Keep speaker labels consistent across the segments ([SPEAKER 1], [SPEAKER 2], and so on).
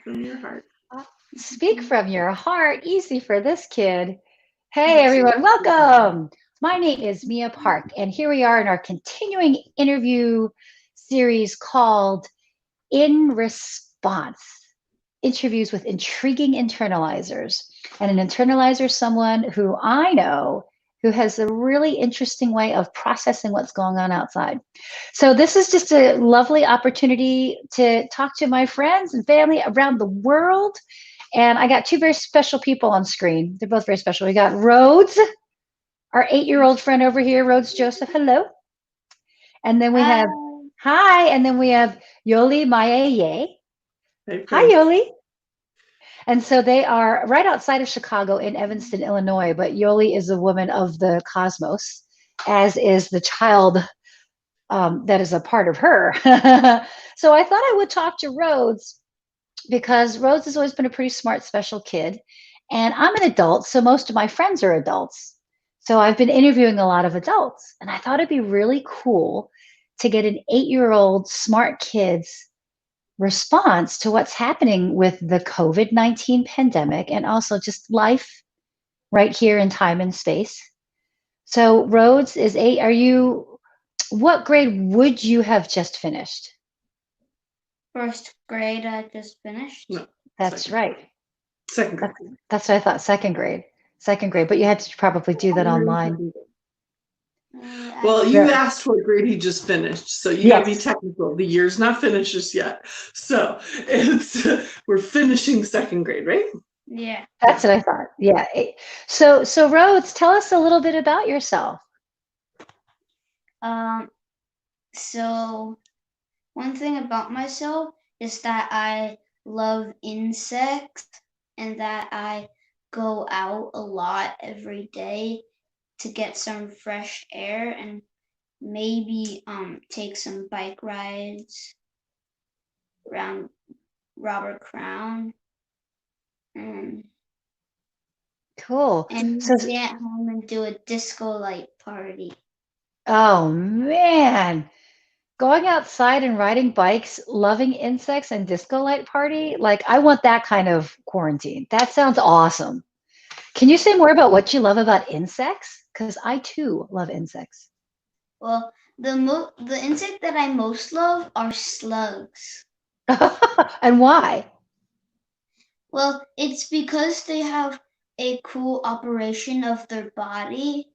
[SPEAKER 1] From your heart.
[SPEAKER 2] Speak from your heart. Easy for this kid. Hey, everyone, welcome. My name is Mia Park, and here we are in our continuing interview series called In Response, interviews with intriguing internalizers. And an internalizer is someone who I know who has a really interesting way of processing what's going on outside. So this is just a lovely opportunity to talk to my friends and family around the world. And I got two very special people on screen. They're both very special. We got Rhodes, our 8-year-old friend over here, Rhodes Joseph. Hello. And then we
[SPEAKER 3] Hi.
[SPEAKER 2] have, hi. And then we have Yoli Maya Yeh.
[SPEAKER 1] Hey,
[SPEAKER 2] Hi,
[SPEAKER 1] friends.
[SPEAKER 2] Yoli. And so they are right outside of Chicago in Evanston, Illinois. But Yoli is a woman of the cosmos, as is the child that is a part of her. So I thought I would talk to Rhodes because Rhodes has always been a pretty smart, special kid. And I'm an adult, so most of my friends are adults. So I've been interviewing a lot of adults. And I thought it'd be really cool to get an 8-year-old smart kid's response to what's happening with the COVID-19 pandemic and also just life right here in time and space. So Rhodes is 8. What grade would you have just finished?
[SPEAKER 3] First grade I just finished.
[SPEAKER 1] No,
[SPEAKER 2] That's
[SPEAKER 1] second.
[SPEAKER 2] right.
[SPEAKER 1] Second grade.
[SPEAKER 2] That's what I thought, second grade. Second grade, but you had to probably do that online.
[SPEAKER 1] Well,
[SPEAKER 3] I,
[SPEAKER 1] you
[SPEAKER 2] Right.
[SPEAKER 1] asked what grade he just finished, so you got to be
[SPEAKER 2] Yes,
[SPEAKER 1] technical. The year's not finished just yet, so it's we're finishing second grade, right?
[SPEAKER 3] yeah.
[SPEAKER 2] that's what I thought. Yeah. So Rhodes, tell us a little bit about yourself.
[SPEAKER 3] Um. So one thing about myself is that I love insects and that I go out a lot every day to get some fresh air and maybe take some bike rides around Robert Crown and
[SPEAKER 2] Cool. So,
[SPEAKER 3] stay at home and do a disco light party.
[SPEAKER 2] oh man, going outside and riding bikes, loving insects and disco light party, like I want that kind of quarantine. That sounds awesome. Can you say more about what you love about insects? Because I too love insects.
[SPEAKER 3] Well, the insect that I most love are slugs.
[SPEAKER 2] And why?
[SPEAKER 3] Well, it's because they have a cool operation of their body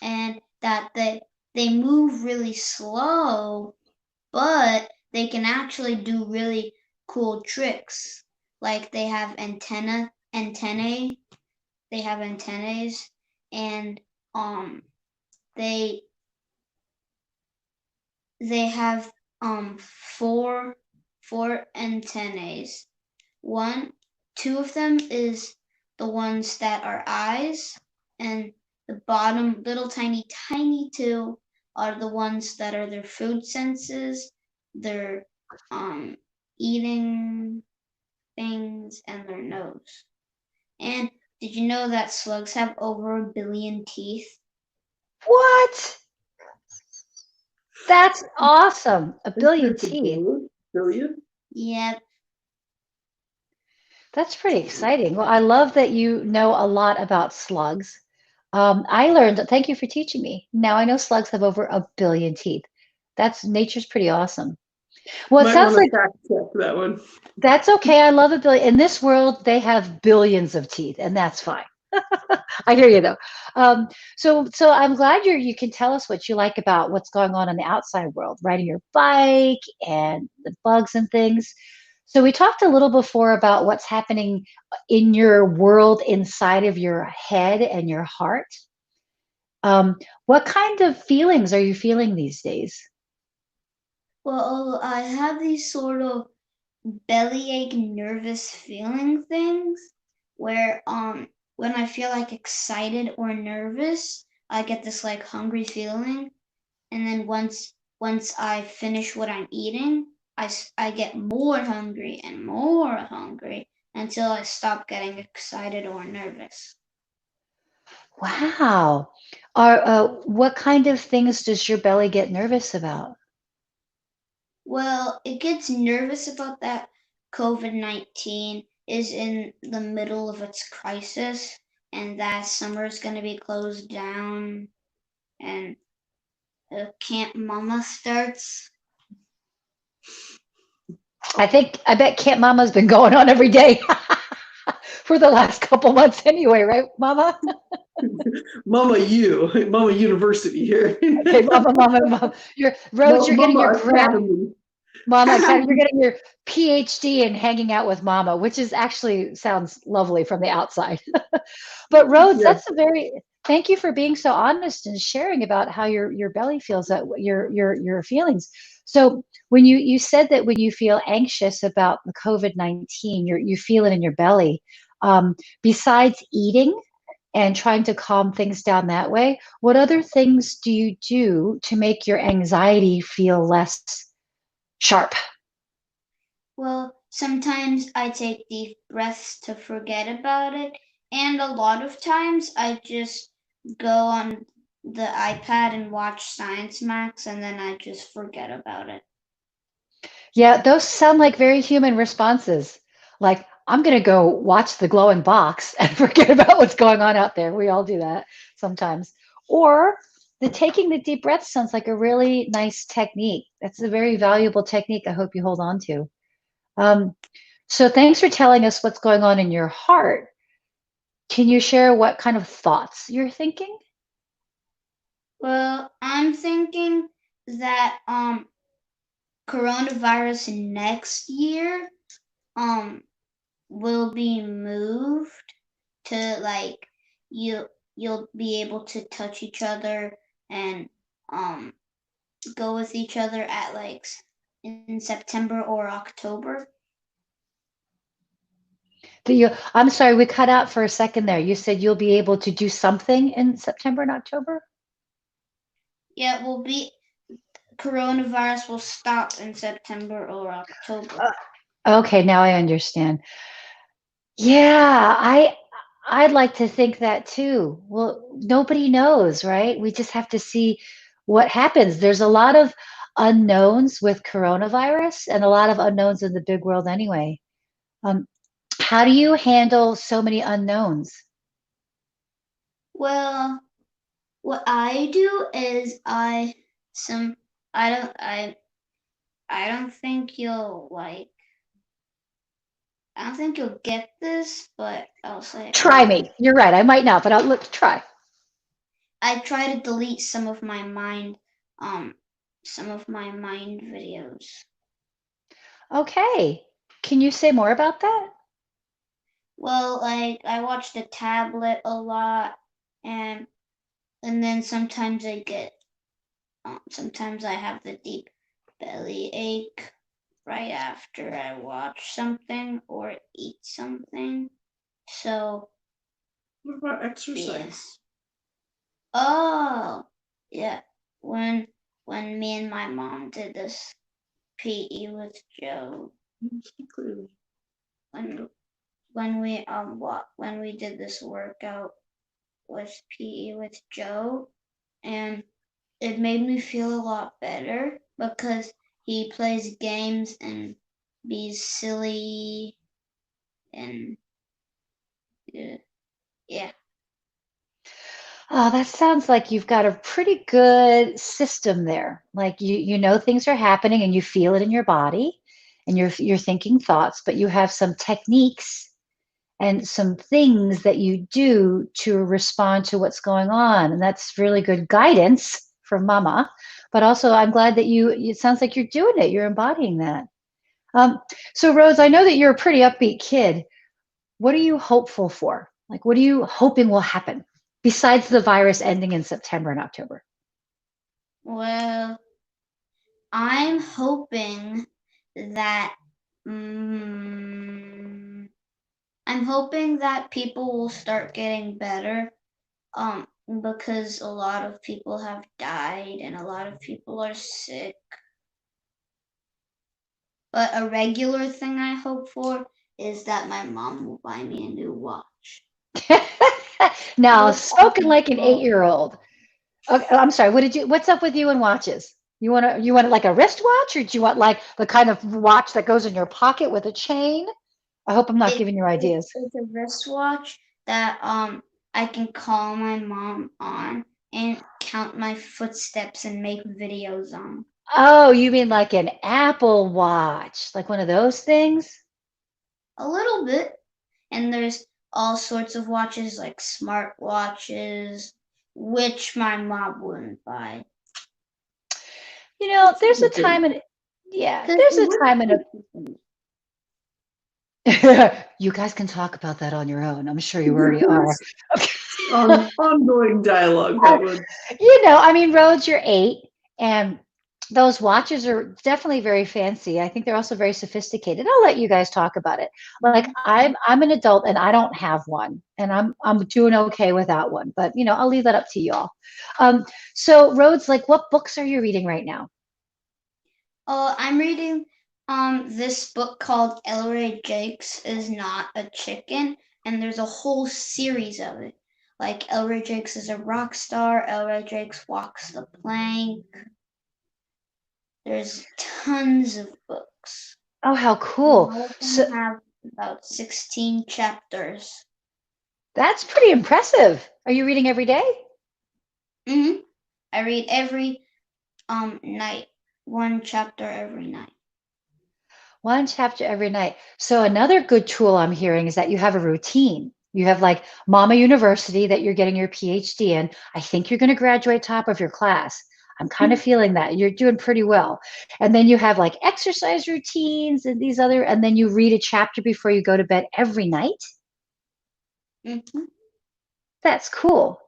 [SPEAKER 3] and that they move really slow, but they can actually do really cool tricks. Like antennae, they have antennas and they they have four antennaes. One, two of them is the ones that are eyes, and the bottom little tiny two are the ones that are their food senses, their eating things, and their nose. And did you know that slugs have over 1 billion teeth?
[SPEAKER 2] What? That's awesome. A
[SPEAKER 1] Is
[SPEAKER 2] billion
[SPEAKER 1] this a
[SPEAKER 2] teeth.
[SPEAKER 1] billion?
[SPEAKER 3] Yep.
[SPEAKER 2] That's pretty exciting. Well, I love that you know a lot about slugs. I learned, thank you for teaching me. Now I know slugs have over 1 billion teeth. That's nature's pretty awesome. Well, it
[SPEAKER 1] Might
[SPEAKER 2] sounds
[SPEAKER 1] want to
[SPEAKER 2] like
[SPEAKER 1] fact check that one.
[SPEAKER 2] that's okay. I love 1 billion. In this world, they have billions of teeth, and that's fine. I hear you though. So I'm glad you can tell us what you like about what's going on in the outside world, riding your bike and the bugs and things. So we talked a little before about what's happening in your world inside of your head and your heart. What kind of feelings are you feeling these days?
[SPEAKER 3] Well, I have these sort of bellyache nervous feeling things where when I feel like excited or nervous, I get this like hungry feeling, and then once I finish what I'm eating, I get more hungry until I stop getting excited or nervous.
[SPEAKER 2] Wow. What kind of things does your belly get nervous about?
[SPEAKER 3] Well, it gets nervous about that COVID-19 is in the middle of its crisis, and that summer is going to be closed down, and Camp Mama starts.
[SPEAKER 2] I bet Camp Mama's been going on every day for the last couple months anyway, right, Mama?
[SPEAKER 1] Mama University here.
[SPEAKER 2] Okay, Mama. Rhodes, you're getting
[SPEAKER 1] Mama
[SPEAKER 2] your
[SPEAKER 1] Academy.
[SPEAKER 2] Mama Academy, you're getting your PhD in hanging out with Mama, which is actually sounds lovely from the outside. But Rhodes,
[SPEAKER 1] Yes.
[SPEAKER 2] thank you for being so honest and sharing about how your belly feels, that your feelings. So when you said that when you feel anxious about the COVID-19, you feel it in your belly. Besides eating and trying to calm things down that way, what other things do you do to make your anxiety feel less sharp?
[SPEAKER 3] Well, sometimes I take deep breaths to forget about it, and a lot of times I just go on the iPad and watch Science Max, and then I just forget about it.
[SPEAKER 2] Yeah, those sound like very human responses. Like, I'm going to go watch the glowing box and forget about what's going on out there. We all do that sometimes. Or the taking the deep breath sounds like a really nice technique. That's a very valuable technique I hope you hold on to. So thanks for telling us what's going on in your heart. Can you share what kind of thoughts you're thinking?
[SPEAKER 3] Well, I'm thinking that coronavirus next year will be moved to like you'll be able to touch each other and go with each other at like in September or October.
[SPEAKER 2] I'm sorry, we cut out for a second there. You said you'll be able to do something in September and October?
[SPEAKER 3] Yeah, it will be coronavirus will stop in September or October.
[SPEAKER 2] Okay, now I understand. Yeah, I'd like to think that too. Well, nobody knows, right? We just have to see what happens. There's a lot of unknowns with coronavirus and a lot of unknowns in the big world anyway. Um, how do you handle so many unknowns?
[SPEAKER 3] Well, what I do is I don't I don't think you'll like I don't think you'll get this, but I'll say it
[SPEAKER 2] Try
[SPEAKER 3] anyway.
[SPEAKER 2] me. You're right. I might not, but let's try.
[SPEAKER 3] I try to delete some of my mind videos.
[SPEAKER 2] Okay. Can you say more about that?
[SPEAKER 3] Well, like I watch the tablet a lot, and then sometimes I have the deep belly ache right after I watch something or eat something. So
[SPEAKER 1] What about exercise?
[SPEAKER 3] yes. Oh, yeah. When me and my mom did this PE with Joe,
[SPEAKER 1] Clearly.
[SPEAKER 3] when when we did this workout with PE with Joe, and it made me feel a lot better because he plays games and be silly and yeah.
[SPEAKER 2] Oh, that sounds like you've got a pretty good system there. Like you know things are happening and you feel it in your body and you're thinking thoughts, but you have some techniques and some things that you do to respond to what's going on. And that's really good guidance from mama. But also I'm glad that it sounds like you're doing it. You're embodying that. So Rose, I know that you're a pretty upbeat kid. What are you hopeful for? Like, what are you hoping will happen besides the virus ending in September and October?
[SPEAKER 3] Well, I'm hoping that I'm hoping that people will start getting better because a lot of people have died and a lot of people are sick. But a regular thing I hope for is that my mom will buy me a new watch.
[SPEAKER 2] Now,
[SPEAKER 3] Which
[SPEAKER 2] spoken like an
[SPEAKER 3] well,
[SPEAKER 2] 8-year-old. Okay, I'm sorry. What's up with you and watches? You want like a wristwatch, or do you want like the kind of watch that goes in your pocket with a chain? I hope I'm not
[SPEAKER 3] It,
[SPEAKER 2] giving you ideas.
[SPEAKER 3] it's a wristwatch that I can call my mom on and count my footsteps and make videos on.
[SPEAKER 2] Oh, you mean like an Apple Watch, like one of those things?
[SPEAKER 3] A little bit. And there's all sorts of watches like smart watches, which my mom wouldn't buy.
[SPEAKER 2] You know, there's a
[SPEAKER 1] Okay.
[SPEAKER 2] time and yeah,
[SPEAKER 3] 'Cause
[SPEAKER 2] there's
[SPEAKER 3] they
[SPEAKER 2] a time and
[SPEAKER 3] work.
[SPEAKER 2] a you guys can talk about that on your own. I'm sure you already are.
[SPEAKER 1] Ongoing dialogue that would.
[SPEAKER 2] You know, I mean, Rhodes, you're 8, and those watches are definitely very fancy. I think they're also very sophisticated. I'll let you guys talk about it. Like I'm an adult and I don't have one, and I'm doing okay without one. But you know, I'll leave that up to y'all. So Rhodes, like, what books are you reading right now?
[SPEAKER 3] I'm reading this book called Ellery Jakes is Not a Chicken, and there's a whole series of it. Like Ellery Jakes is a rock star, Ellery Jakes walks the plank. There's tons of books.
[SPEAKER 2] Oh, how
[SPEAKER 3] And
[SPEAKER 2] cool!
[SPEAKER 3] all of
[SPEAKER 2] So
[SPEAKER 3] them have about 16 chapters.
[SPEAKER 2] that's pretty impressive. Are you reading every day?
[SPEAKER 3] Mm-hmm. I read every night, one chapter every night.
[SPEAKER 2] One chapter every night. So another good tool I'm hearing is that you have a routine. You have like Mama University that you're getting your PhD in. I think you're going to graduate top of your class. I'm kind of feeling that you're doing pretty well. And then you have like exercise routines and these other, and then you read a chapter before you go to bed every night.
[SPEAKER 3] Mm-hmm.
[SPEAKER 2] That's cool.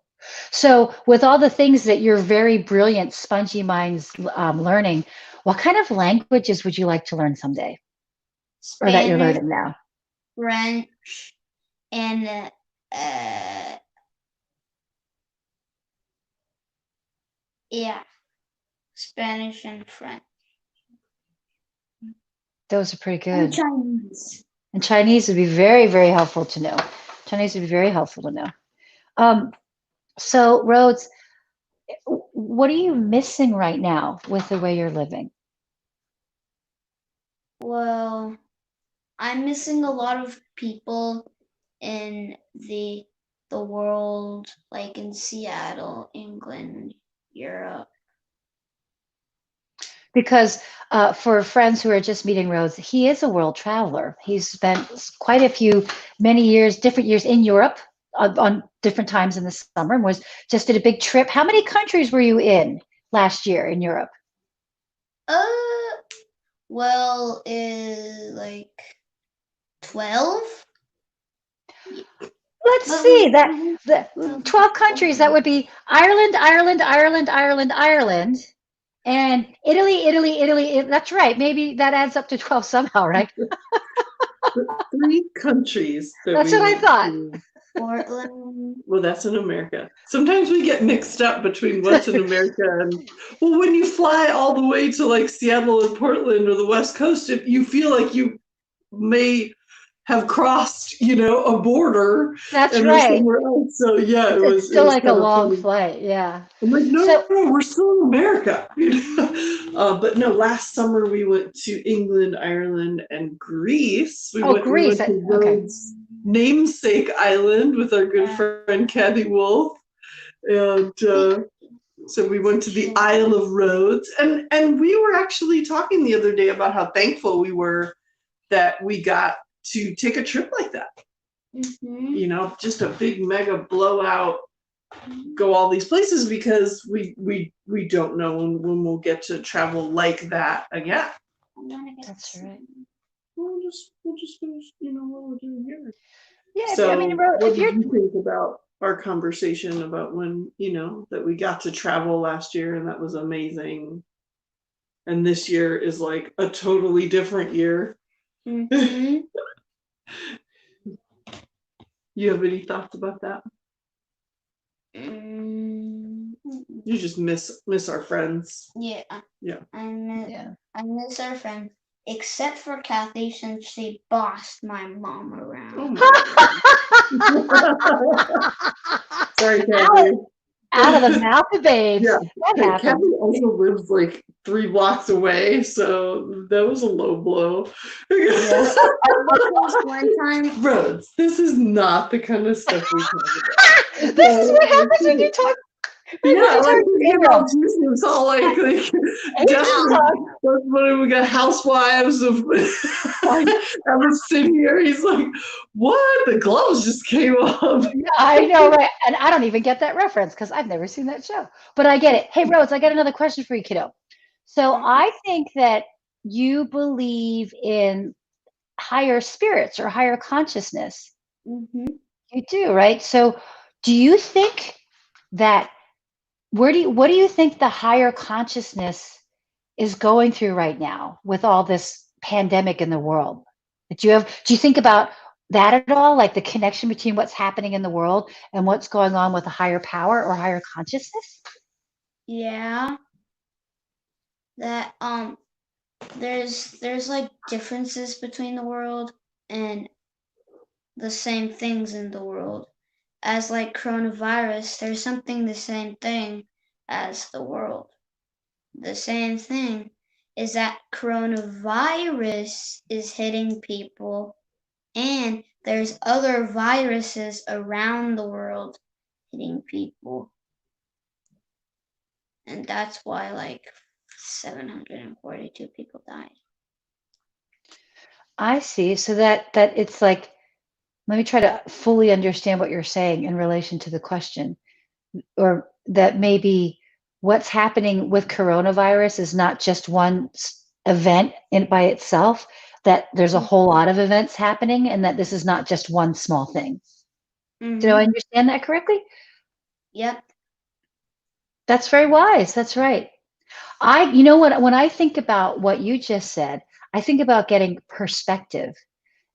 [SPEAKER 2] So, with all the things that your very brilliant, spongy minds learning, what kind of languages would you like to learn someday, or that you're
[SPEAKER 3] Spanish,
[SPEAKER 2] learning now?
[SPEAKER 3] French, and uh, yeah, Spanish and French
[SPEAKER 2] Those are pretty
[SPEAKER 3] and
[SPEAKER 2] good.
[SPEAKER 3] Chinese.
[SPEAKER 2] And Chinese would be very, very helpful to know. Chinese would be very helpful to know. Um, so, Rhodes, what are you missing right now with the way you're living?
[SPEAKER 3] Well, I'm missing a lot of people in the world, like in Seattle, England, Europe.
[SPEAKER 2] Because for friends who are just meeting Rhodes, he is a world traveler. He's spent quite a few, many years, different years in Europe on different times in the summer, and was just did a big trip. How many countries were you in last year in Europe?
[SPEAKER 3] Uh, well, like 12.
[SPEAKER 2] Let's
[SPEAKER 3] But
[SPEAKER 2] see that
[SPEAKER 3] we
[SPEAKER 2] the 12 countries. That would be Ireland, Ireland, Ireland, Ireland, Ireland, and Italy, Italy, Italy. That's right. Maybe that adds up to 12 somehow, right?
[SPEAKER 1] 3 countries that
[SPEAKER 2] That's
[SPEAKER 1] we
[SPEAKER 2] what I
[SPEAKER 1] went
[SPEAKER 2] thought.
[SPEAKER 1] to.
[SPEAKER 3] Portland.
[SPEAKER 1] Well, that's in America. Sometimes we get mixed up between what's in America and, well, when you fly all the way to like Seattle or Portland or the West Coast, if you feel like you may have crossed, a border
[SPEAKER 2] That's
[SPEAKER 1] and we're
[SPEAKER 2] right.
[SPEAKER 1] somewhere else. So yeah, it
[SPEAKER 2] It's
[SPEAKER 1] was
[SPEAKER 2] still like a
[SPEAKER 1] kind of
[SPEAKER 2] long
[SPEAKER 1] funny.
[SPEAKER 2] flight. Yeah.
[SPEAKER 1] I'm like, no,
[SPEAKER 2] So,
[SPEAKER 1] no, we're still in America. But no, last summer we went to England, Ireland, and Greece. We
[SPEAKER 2] oh,
[SPEAKER 1] went we
[SPEAKER 2] Greece.
[SPEAKER 1] went to
[SPEAKER 2] Okay.
[SPEAKER 1] Rhodes namesake island with our good friend Kathy Wolf. And so we went to the Isle of Rhodes. And we were actually talking the other day about how thankful we were that we got to take a trip like that.
[SPEAKER 3] Mm-hmm.
[SPEAKER 1] Just a big mega blowout, go all these places, because we don't know when we'll get to travel like that again.
[SPEAKER 2] That's right.
[SPEAKER 1] We'll just finish, what we're doing here.
[SPEAKER 2] Yeah. I mean,
[SPEAKER 1] So what
[SPEAKER 2] if
[SPEAKER 1] did
[SPEAKER 2] you're
[SPEAKER 1] you think about our conversation about when, that we got to travel last year and that was amazing? And this year is like a totally different year.
[SPEAKER 3] Mm-hmm.
[SPEAKER 1] You have any thoughts about that?
[SPEAKER 3] Mm-hmm.
[SPEAKER 1] You just miss our friends.
[SPEAKER 3] Yeah.
[SPEAKER 1] Yeah.
[SPEAKER 3] I
[SPEAKER 2] yeah.
[SPEAKER 3] miss our friends, except for Kathy, since she bossed my mom around.
[SPEAKER 1] Oh my God. Sorry, Kathy.
[SPEAKER 2] Out of the mouth of babes.
[SPEAKER 1] Yeah.
[SPEAKER 2] That
[SPEAKER 1] Hey,
[SPEAKER 2] happens.
[SPEAKER 1] Kathy also lives like 3 blocks away, so that was a low blow.
[SPEAKER 2] Yes.
[SPEAKER 3] One time,
[SPEAKER 1] Rhodes, this is not the kind of stuff we talk about.
[SPEAKER 2] This is what happens when you talk.
[SPEAKER 1] Yeah, like
[SPEAKER 2] to
[SPEAKER 1] we get all juicy. It's all like definitely. When we got housewives of ever sitting here, he's like, "What? The gloves just came off."
[SPEAKER 2] I know, right? And I don't even get that reference because I've never seen that show. But I get it. Hey, Rose, I got another question for you, kiddo. So I think that you believe in higher spirits or higher consciousness.
[SPEAKER 3] mhm.
[SPEAKER 2] You do, right? So do you think that what do you think the higher consciousness is going through right now with all this pandemic in the world? Do you think about that at all? Like the connection between what's happening in the world and what's going on with a higher power or higher consciousness?
[SPEAKER 3] Yeah, that there's like differences between the world and the same things in the world. As like coronavirus, there's something the same thing as the world. The same thing is that coronavirus is hitting people, and there's other viruses around the world hitting people. And that's why like 742 people died.
[SPEAKER 2] I see. So that it's like, let me try to fully understand what you're saying in relation to the question. Or that maybe what's happening with coronavirus is not just one event in by itself, that there's a whole lot of events happening and that this is not just one small thing. Do I understand that correctly?
[SPEAKER 3] Yep.
[SPEAKER 2] That's very wise. That's right. You know what, when I think about what you just said, I think about getting perspective,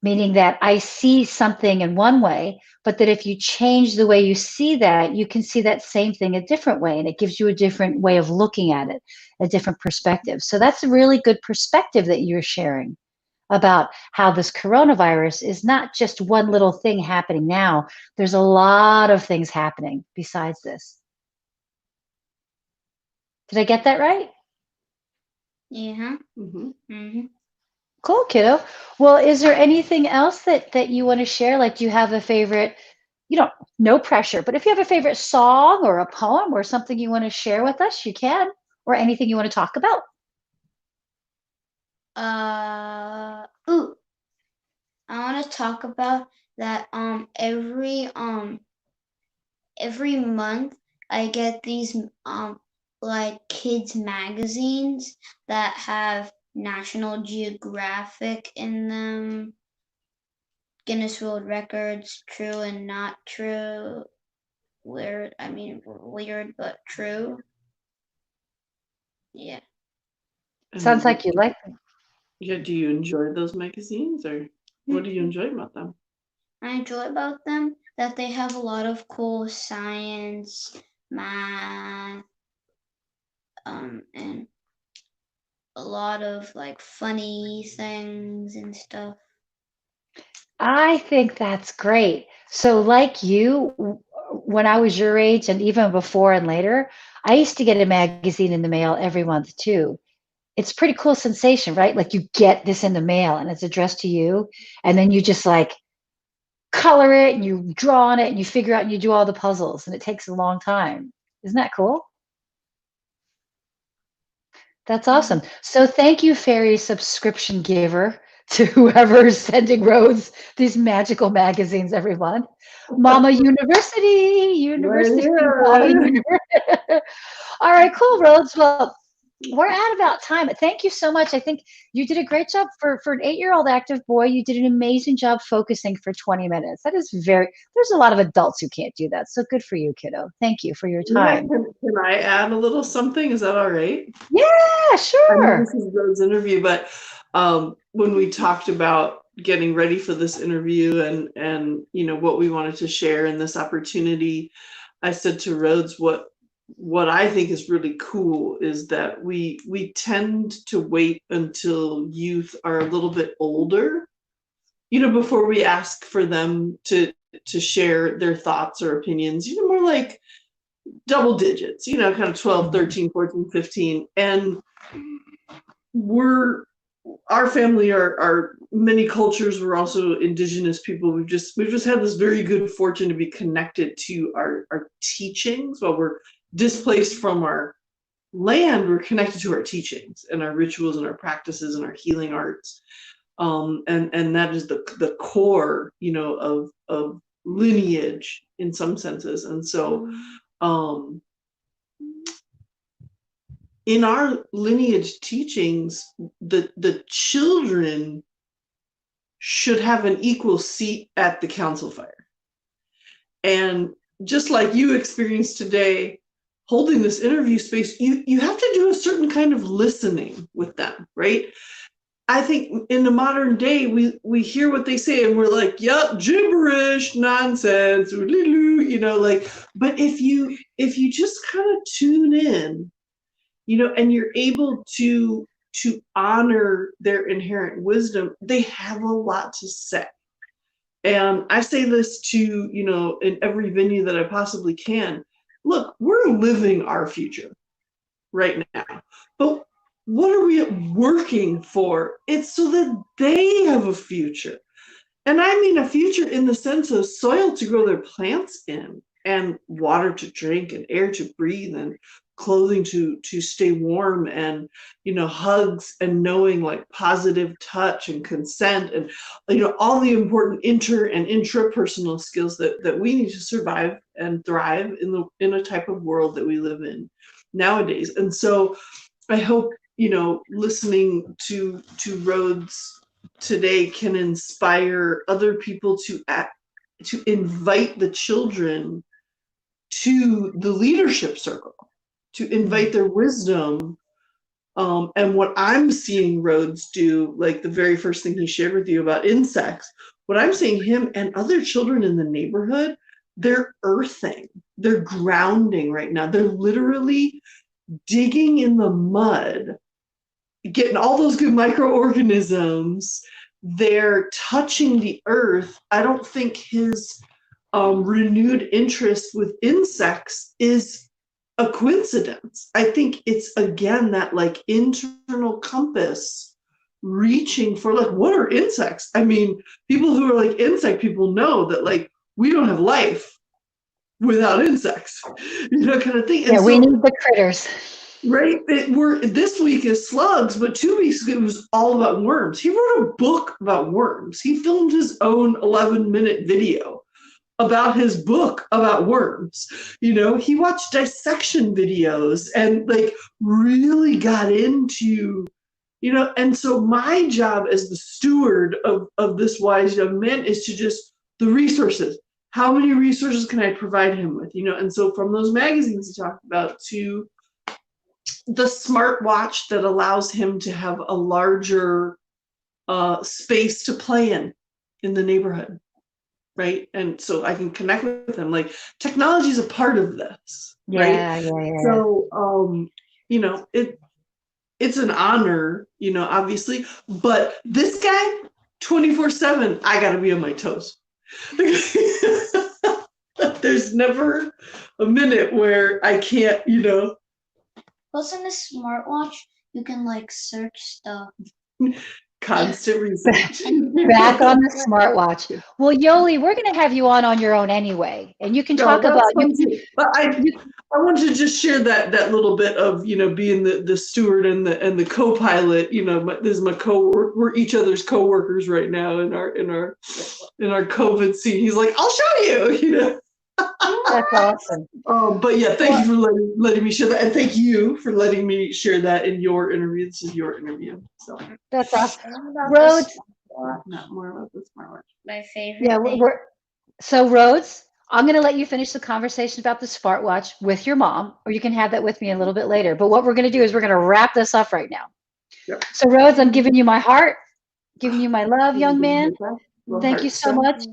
[SPEAKER 2] meaning that I see something in one way, but that if you change the way you see that, you can see that same thing a different way, and it gives you a different way of looking at it, a different perspective. So that's a really good perspective that you're sharing about how this coronavirus is not just one little thing happening now. There's a lot of things happening besides this. Did I get that right?
[SPEAKER 3] Yeah.
[SPEAKER 1] Mm-hmm.
[SPEAKER 2] Cool, kiddo. Well, is there anything else that you want to share? Like, do you have a favorite, no pressure, but if you have a favorite song or a poem or something you want to share with us, you can, or anything you want to talk about?
[SPEAKER 3] Ooh, I want to talk about that. Every month I get these like kids magazines that have National Geographic in them, Guinness World Records, true and not true. Weird, weird but true. Yeah.
[SPEAKER 2] Sounds like you like them.
[SPEAKER 1] Yeah, do you enjoy those magazines, or what do you enjoy about them?
[SPEAKER 3] I enjoy about them that they have a lot of cool science, math, and a lot of like funny things and stuff.
[SPEAKER 2] I think that's great. So, like you, when I was your age and even before and later, I used to get a magazine in the mail every month too. It's a pretty cool sensation, right? Like you get this in the mail and it's addressed to you, and then you just like color it and you draw on it and you figure out and you do all the puzzles, and it takes a long time. Isn't that cool? That's awesome. So thank you, fairy subscription giver, to whoever is sending Rhodes these magical magazines every month. Mama University,
[SPEAKER 1] Right
[SPEAKER 2] Mama
[SPEAKER 1] here.
[SPEAKER 2] University. All right, cool, Rhodes. Well, we're at about time. Thank you so much. I think you did a great job for an 8-year-old active boy. You did an amazing job focusing for 20 minutes. That is there's a lot of adults who can't do that. So good for you, kiddo. Thank you for your time.
[SPEAKER 1] Yeah, can I add a little something? Is that all right?
[SPEAKER 2] Yeah,
[SPEAKER 1] I know
[SPEAKER 2] sure.
[SPEAKER 1] this is Rhodes' interview, but when we talked about getting ready for this interview and what we wanted to share in this opportunity, I said to Rhodes, what I think is really cool is that we tend to wait until youth are a little bit older, before we ask for them to share their thoughts or opinions, more like double digits, you know, kind of 12, 13, 14, 15. And our family are many cultures. We're also indigenous people. We've just had this very good fortune to be connected to our teachings. While we're displaced from our land, we're connected to our teachings and our rituals and our practices and our healing arts. And that is the core, you know, of lineage in some senses. And so in our lineage teachings, the children should have an equal seat at the council fire. And just like you experienced today, holding this interview space, you have to do a certain kind of listening with them, right? I think in the modern day, we hear what they say and we're like, yep, gibberish, nonsense, you know, like, but if you just kind of tune in, you know, and you're able to honor their inherent wisdom, they have a lot to say. And I say this to, you know, in every venue that I possibly can. Look, we're living our future right now, but what are we working for? It's so that they have a future. And I mean a future in the sense of soil to grow their plants in, and water to drink, and air to breathe, and clothing to stay warm, and, you know, hugs and knowing, like positive touch and consent, and, you know, all the important inter and intrapersonal skills that we need to survive and thrive in a type of world that we live in nowadays. And so I hope, you know, listening to Rhodes today can inspire other people to invite the children to the leadership circle, to invite their wisdom. And what I'm seeing Rhodes do, like the very first thing he shared with you about insects, what I'm seeing him and other children in the neighborhood, they're earthing, they're grounding right now. They're literally digging in the mud, getting all those good microorganisms. They're touching the earth. I don't think his renewed interest with insects is a coincidence. I think it's, again, that like internal compass reaching for, like, what are insects? I mean, people who are like insect people know that, like, we don't have life without insects, you know, kind of thing. And
[SPEAKER 2] yeah,
[SPEAKER 1] so,
[SPEAKER 2] we need the critters.
[SPEAKER 1] right. This week is slugs, but 2 weeks ago it was all about worms. He wrote a book about worms. He filmed his own 11-minute video about his book about worms. You know, he watched dissection videos and, like, really got into, you know, and so my job as the steward of this wise young man is to just, the resources. How many resources can I provide him with? You know, and so from those magazines he talked about to the smartwatch that allows him to have a larger space to play in the neighborhood, right? And so I can connect with him. Like, technology is a part of this, right?
[SPEAKER 2] Yeah.
[SPEAKER 1] So, you know, it's an honor, you know, obviously, but this guy, 24/7, I gotta be on my toes. There's never a minute where I can't, you know.
[SPEAKER 3] Plus, in a smartwatch, you can like search stuff.
[SPEAKER 1] Constant research.
[SPEAKER 2] Back on the smartwatch. Well, Yoli, we're going to have you on your own anyway, and you can talk about.
[SPEAKER 1] But I wanted to just share that little bit of, you know, being the steward and the co-pilot. You know, this is my we're each other's co-workers right now in our COVID scene. He's like, I'll show you. You know.
[SPEAKER 2] That's awesome.
[SPEAKER 1] But yeah, thank you for letting me share that, and thank you for letting me share that in your interview. This is your interview, so
[SPEAKER 2] that's awesome. Rhodes,
[SPEAKER 1] not more about the smartwatch.
[SPEAKER 3] My favorite.
[SPEAKER 2] Yeah, so Rhodes, I'm going to let you finish the conversation about the smartwatch with your mom, or you can have that with me a little bit later. But what we're going to do is we're going to wrap this up right now.
[SPEAKER 1] Yep.
[SPEAKER 2] So Rhodes, I'm giving you my heart, giving you my love, young man. Thank you so much.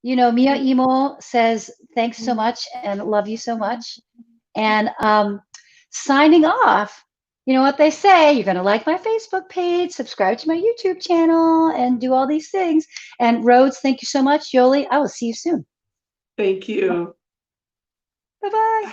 [SPEAKER 2] You know, Mia Imo says, thanks so much and love you so much. And signing off, you know what they say, you're going to like my Facebook page, subscribe to my YouTube channel, and do all these things. And Rhodes, thank you so much. Yoli, I will see you soon.
[SPEAKER 1] Thank you.
[SPEAKER 2] Bye-bye.